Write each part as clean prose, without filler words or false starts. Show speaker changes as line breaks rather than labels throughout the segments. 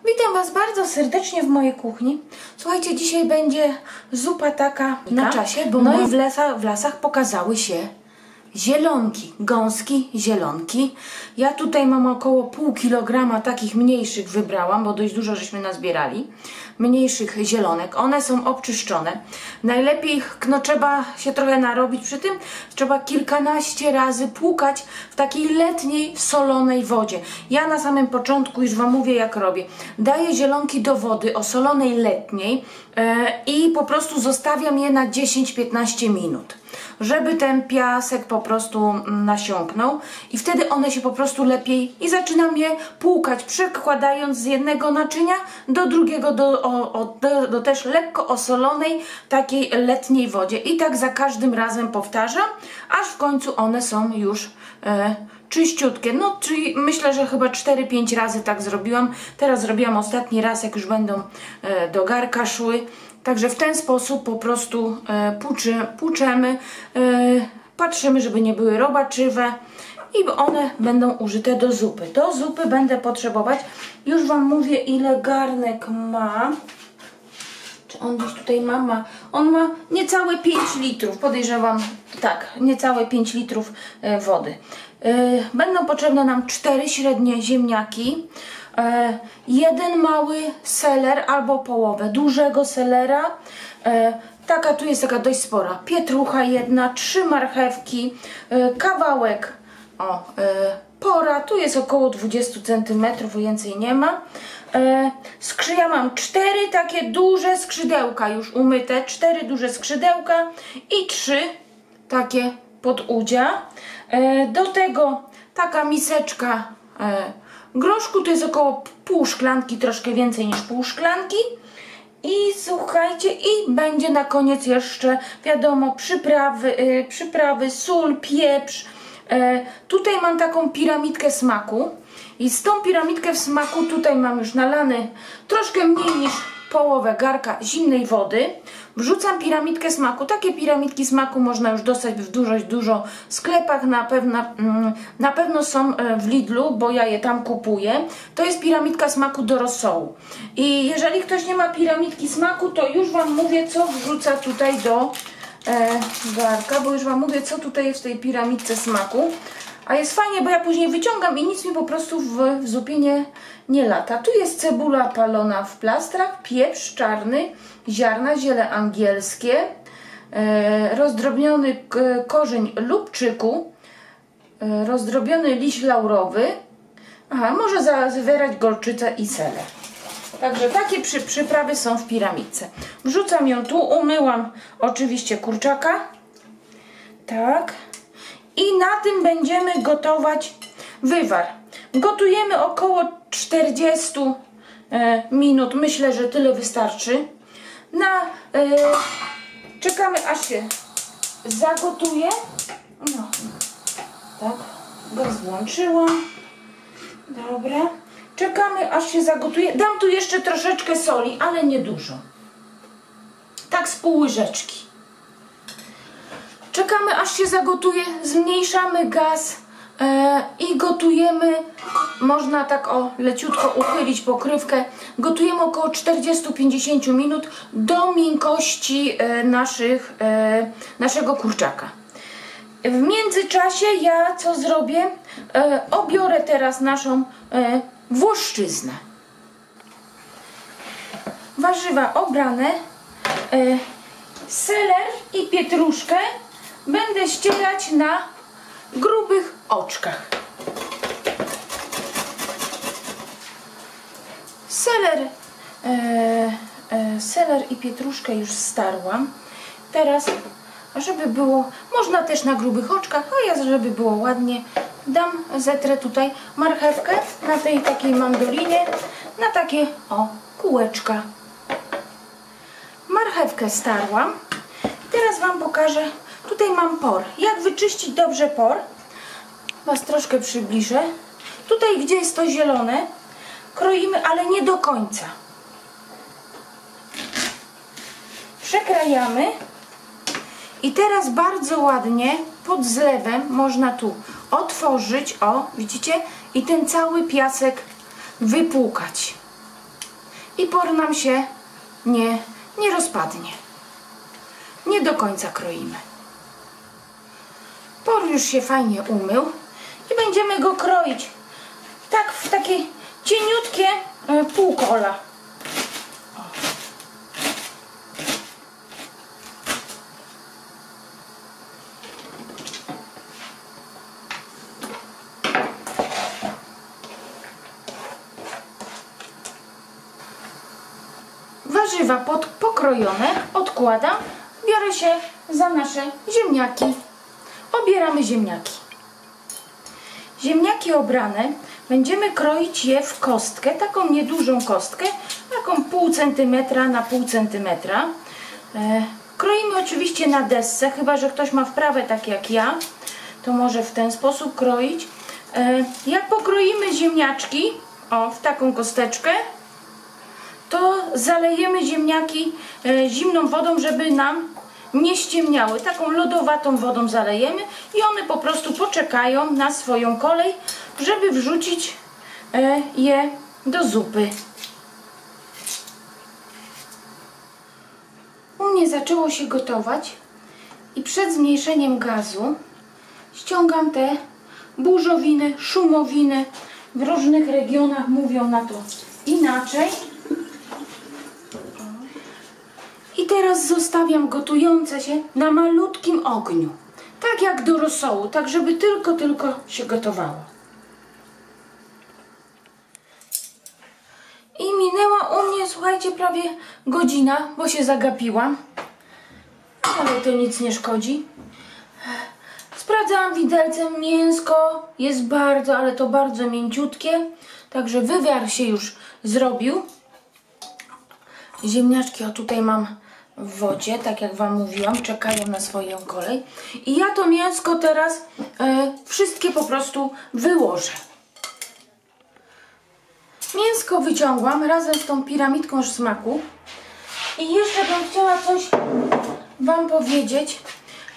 Witam Was bardzo serdecznie w mojej kuchni. Słuchajcie, dzisiaj będzie zupa taka na czasie, bo no i w lasach pokazały się zielonki, gąski, zielonki. Ja tutaj mam około pół kilograma takich mniejszych wybrałam, bo dość dużo żeśmy nazbierali. Mniejszych zielonek. One są obczyszczone. Najlepiej, no trzeba się trochę narobić przy tym. Trzeba kilkanaście razy płukać w takiej letniej, solonej wodzie. Ja na samym początku już Wam mówię, jak robię. Daję zielonki do wody osolonej letniej i po prostu zostawiam je na 10-15 minut, żeby ten piasek po prostu nasiąknął i wtedy one się po prostu lepiej i zaczynam je płukać, przekładając z jednego naczynia do drugiego, do też lekko osolonej takiej letniej wodzie i tak za każdym razem powtarzam, aż w końcu one są już czyściutkie. No, czyli myślę, że chyba 4-5 razy tak zrobiłam. Teraz zrobiłam ostatni raz, jak już będą do garka szły. Także w ten sposób po prostu płuczemy, patrzymy, żeby nie były robaczywe i one będą użyte do zupy. Do zupy będę potrzebować, już Wam mówię, ile garnek ma. Czy on gdzieś tutaj ma? On ma niecałe 5 litrów, podejrzewam, tak, niecałe 5 litrów wody. Będą potrzebne nam 4 średnie ziemniaki, jeden mały seler albo połowę dużego selera, tu jest taka dość spora, pietrucha jedna, 3 marchewki, kawałek pora, tu jest około 20 cm, więcej nie ma. Ja mam 4 takie duże skrzydełka już umyte, 4 duże skrzydełka i 3 takie podudzia. Do tego taka miseczka groszku, to jest około pół szklanki, troszkę więcej niż pół szklanki. I słuchajcie, i będzie na koniec jeszcze, wiadomo, przyprawy, sól, pieprz. Tutaj mam taką piramidkę smaku i z tą piramidkę w smaku tutaj mam już nalany troszkę mniej niż połowę garka zimnej wody. Wrzucam piramidkę smaku. Takie piramidki smaku można już dostać w dużo sklepach, na pewno są w Lidlu, bo ja je tam kupuję. To jest piramidka smaku do rosołu. I jeżeli ktoś nie ma piramidki smaku, to już Wam mówię, co wrzuca tutaj do garka, bo już Wam mówię, co tutaj jest w tej piramidce smaku. A jest fajnie, bo ja później wyciągam i nic mi po prostu w zupie nie lata. Tu jest cebula palona w plastrach, pieprz czarny, ziarna, ziele angielskie, rozdrobniony korzeń lubczyku, rozdrobiony liść laurowy, może zawierać gorczycę i seler. Także takie przyprawy są w piramidce. Wrzucam ją tu, umyłam oczywiście kurczaka. Tak. I na tym będziemy gotować wywar. Gotujemy około 40 minut. Myślę, że tyle wystarczy. Czekamy, aż się zagotuje. No, tak, gaz włączyłam. Dobra. Czekamy, aż się zagotuje. Dam tu jeszcze troszeczkę soli, ale nie dużo. Tak z pół łyżeczki. Czekamy, aż się zagotuje, zmniejszamy gaz i gotujemy, można tak leciutko uchylić pokrywkę, gotujemy około 40-50 minut do miękkości naszego kurczaka. W międzyczasie ja co zrobię? Obiorę teraz naszą włoszczyznę. Warzywa obrane, seler i pietruszkę będę ścierać na grubych oczkach. Seler i pietruszkę już starłam. Teraz, żeby było, można też na grubych oczkach, a ja, żeby było ładnie, zetrę tutaj marchewkę na tej takiej mandolinie, na takie kółeczka. Marchewkę starłam. Teraz Wam pokażę. Tutaj mam por. Jak wyczyścić dobrze por? Was troszkę przybliżę. Tutaj, gdzie jest to zielone, kroimy, ale nie do końca. Przekrajamy. I teraz bardzo ładnie pod zlewem można tu otworzyć, widzicie? I ten cały piasek wypłukać. i por nam się nie rozpadnie. Nie do końca kroimy. Por już się fajnie umył i będziemy go kroić tak w takie cieniutkie półkola. Warzywa pokrojone odkładam, biorę się za nasze ziemniaki. Obieramy ziemniaki. Ziemniaki obrane będziemy kroić je w kostkę, taką niedużą kostkę, taką pół centymetra na pół centymetra. Kroimy oczywiście na desce, chyba że ktoś ma wprawę tak jak ja, to może w ten sposób kroić. Jak pokroimy ziemniaczki, w taką kosteczkę, to zalejemy ziemniaki zimną wodą, żeby nam nie ściemniały. Taką lodowatą wodą zalejemy i one po prostu poczekają na swoją kolej, żeby wrzucić je do zupy. U mnie zaczęło się gotować i przed zmniejszeniem gazu ściągam te burzowiny, szumowiny. W różnych regionach mówią na to inaczej. I teraz zostawiam gotujące się na malutkim ogniu. Tak jak do rosołu, tak żeby tylko się gotowało. I minęła u mnie, słuchajcie, prawie godzina, bo się zagapiłam. Ale to nic nie szkodzi. Sprawdzałam widelcem, mięsko jest bardzo, ale to bardzo mięciutkie. Także wywiar się już zrobił. Ziemniaczki tutaj mam w wodzie, tak jak wam mówiłam, czekają na swoją kolej. I ja to mięsko teraz wszystkie po prostu wyłożę. Mięsko wyciągłam razem z tą piramidką smaku. I jeszcze bym chciała coś wam powiedzieć.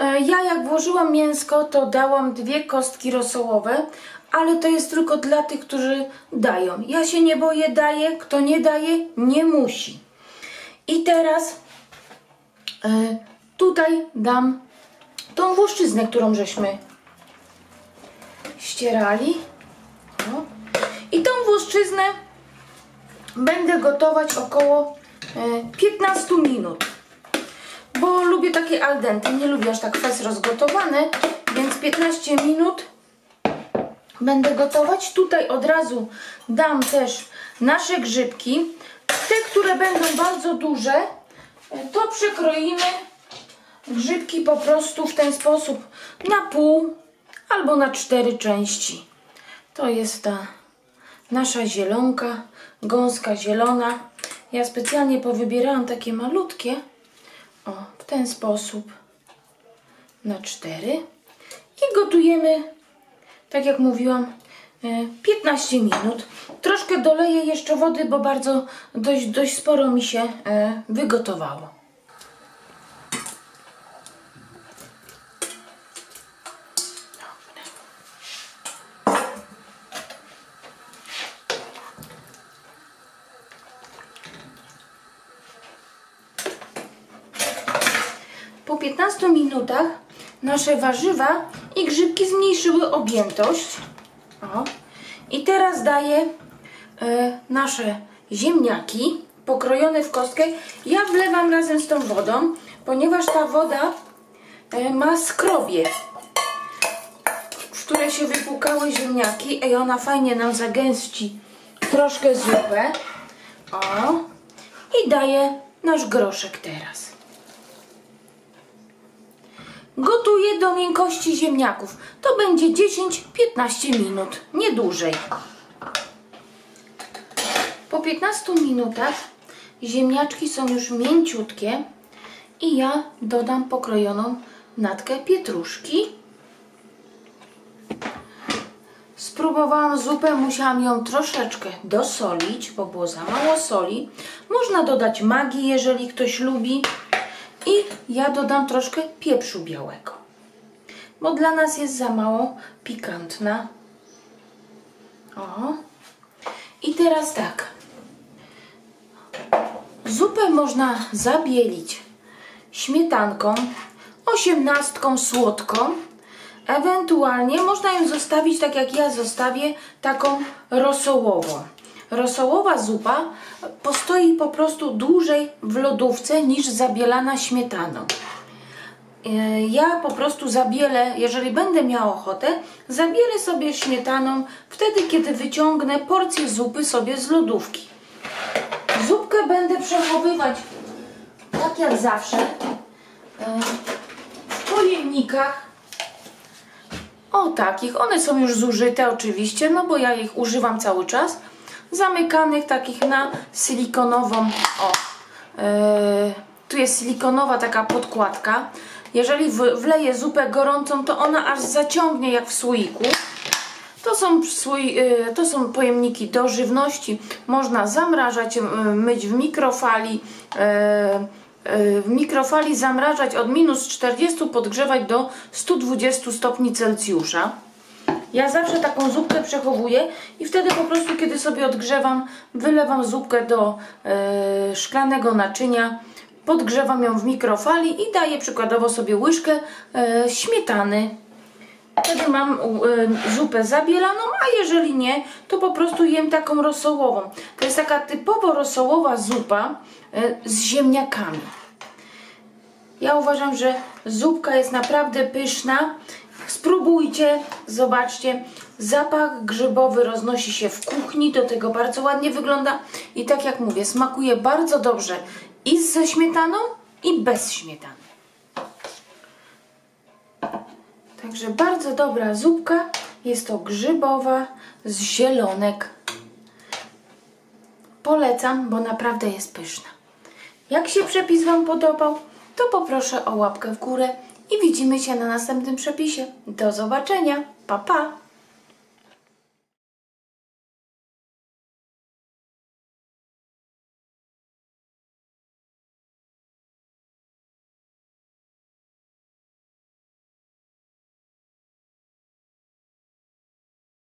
Ja jak włożyłam mięsko, to dałam 2 kostki rosołowe, ale to jest tylko dla tych, którzy dają. Ja się nie boję, daję. Kto nie daje, nie musi. I teraz tutaj dam tą włoszczyznę, którą żeśmy ścierali. I tą włoszczyznę będę gotować około 15 minut. Bo lubię takie al dente, nie lubię aż tak fest rozgotowane, więc 15 minut będę gotować. Tutaj od razu dam też nasze grzybki. Te, które będą bardzo duże, to przekroimy grzybki po prostu w ten sposób na pół albo na 4 części. To jest ta nasza zielonka, gąska zielona. Ja specjalnie powybierałam takie malutkie. W ten sposób na 4. I gotujemy, tak jak mówiłam, 15 minut. Troszkę doleję jeszcze wody, bo dość sporo mi się wygotowało. Po 15 minutach nasze warzywa i grzybki zmniejszyły objętość. I teraz daję nasze ziemniaki pokrojone w kostkę. Ja wlewam razem z tą wodą, ponieważ ta woda ma skrobie, w której się wypłukały ziemniaki i ona fajnie nam zagęści troszkę zupę. I daję nasz groszek teraz. Gotuję do miękkości ziemniaków. To będzie 10-15 minut, nie dłużej. Po 15 minutach ziemniaczki są już mięciutkie i ja dodam pokrojoną natkę pietruszki. Spróbowałam zupę, musiałam ją troszeczkę dosolić, bo było za mało soli. Można dodać magii, jeżeli ktoś lubi. I ja dodam troszkę pieprzu białego, bo dla nas jest za mało pikantna. I teraz tak. Zupę można zabielić śmietanką, 18 słodką. Ewentualnie można ją zostawić, tak jak ja zostawię, taką rosołową. Rosołowa zupa postoi po prostu dłużej w lodówce niż zabielana śmietaną. Ja po prostu zabielę, jeżeli będę miała ochotę, zabielę sobie śmietaną wtedy, kiedy wyciągnę porcję zupy sobie z lodówki. Zupkę będę przechowywać tak jak zawsze w pojemnikach. O takich, one są już zużyte oczywiście, no bo ja ich używam cały czas. Zamykanych takich na silikonową, tu jest silikonowa taka podkładka. Jeżeli wleję zupę gorącą, to ona aż zaciągnie jak w słoiku. To są pojemniki do żywności. Można zamrażać, myć w mikrofali. W mikrofali zamrażać od -40, podgrzewać do 120 stopni Celsjusza. Ja zawsze taką zupkę przechowuję i wtedy po prostu, kiedy sobie odgrzewam, wylewam zupkę do szklanego naczynia, podgrzewam ją w mikrofali i daję przykładowo sobie łyżkę śmietany. Wtedy mam zupę zabielaną, a jeżeli nie, to po prostu jem taką rosołową. To jest taka typowo rosołowa zupa z ziemniakami. Ja uważam, że zupka jest naprawdę pyszna. Spróbujcie, zobaczcie. Zapach grzybowy roznosi się w kuchni, do tego bardzo ładnie wygląda i tak jak mówię, smakuje bardzo dobrze i ze śmietaną, i bez śmietany. Także bardzo dobra zupka. Jest to grzybowa z zielonek. Polecam, bo naprawdę jest pyszna. Jak się przepis Wam podobał, to poproszę o łapkę w górę i widzimy się na następnym przepisie. Do zobaczenia. Pa, pa!